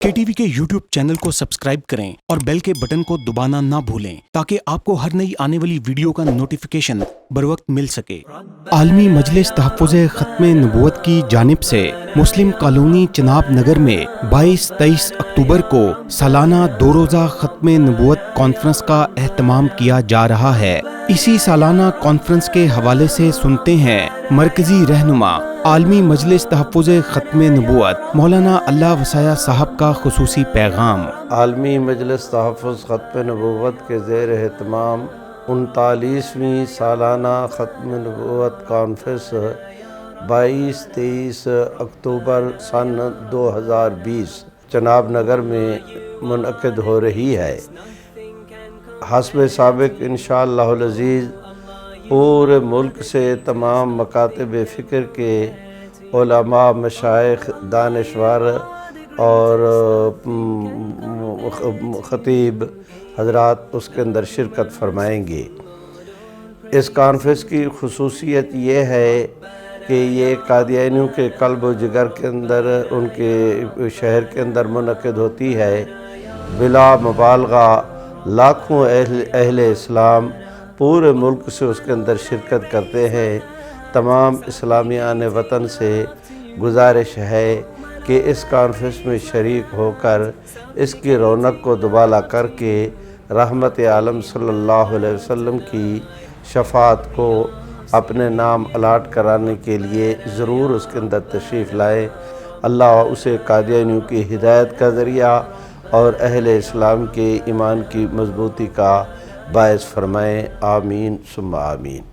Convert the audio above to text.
KTV के YouTube channel को subscribe करें और बेल के बटन को दबाना ना भूलें ताकि आपको हर नई आने वाली वीडियो का नोटिफिकेशन बरवक्त मिल सके। आलमी मजलिस तहफ़्फ़ुज़ ख़त्म नबूवत की जानिब से मुस्लिम कॉलोनी चनाब नगर में 22-23 अक्टूबर को सालाना 2 रोज़ा ख़त्म नबूवत कॉन्फ्रेंस का एहतमाम किया जा रहा है। इसी सालाना कॉन्फ्रेंस के हवाले से सुनते हैं मरकजी रहनुमा आलमी मजलिस तहफ़्फ़ुज़ ख़त्म नबूवत मौलाना अल्लाह वसाया साहब का खुसूसी पैगाम। आलमी मजलिस तहफ़्फ़ुज़ ख़त्म नबूवत के ज़ेर एहतमाम 39वीं सालाना ख़त्म नबूवत कॉन्फ्रेंस 22-23 अक्टूबर सन 2020 चनाब नगर में मुनअक़िद हो रही है। हस्ब साबिक़ इंशाअल्लाहुल अज़ीज़ पूरे मुल्क से तमाम मकातिब फ़िक्र के उलमा, मशाइख़, दानिशवर और ख़तीब हज़रात उसके अंदर शिरकत फरमाएंगे। इस कॉन्फ्रेंस की खुसूसियत ये है कि ये कादियानियों के क़ल्ब व जिगर के अंदर, उनके शहर के अंदर मुनअक़िद होती है। बिला मुबालगा लाखों अहले इस्लाम पूरे मुल्क से उसके अंदर शिरकत करते हैं। तमाम इस्लामियान वतन से गुजारिश है कि इस कॉन्फ्रेंस में शरीक होकर इसकी रौनक को दुबाला करके रहमत आलम सल्लल्लाहु अलैहि वसल्लम की शफ़ाअत को अपने नाम अलाट कराने के लिए ज़रूर उसके अंदर तशरीफ़ लाए। अल्लाह उसे कादियानियों की हिदायत का ज़रिया और अहले इस्लाम के ईमान की मजबूती का बायस फरमाए। आमीन सुम्मा आमीन।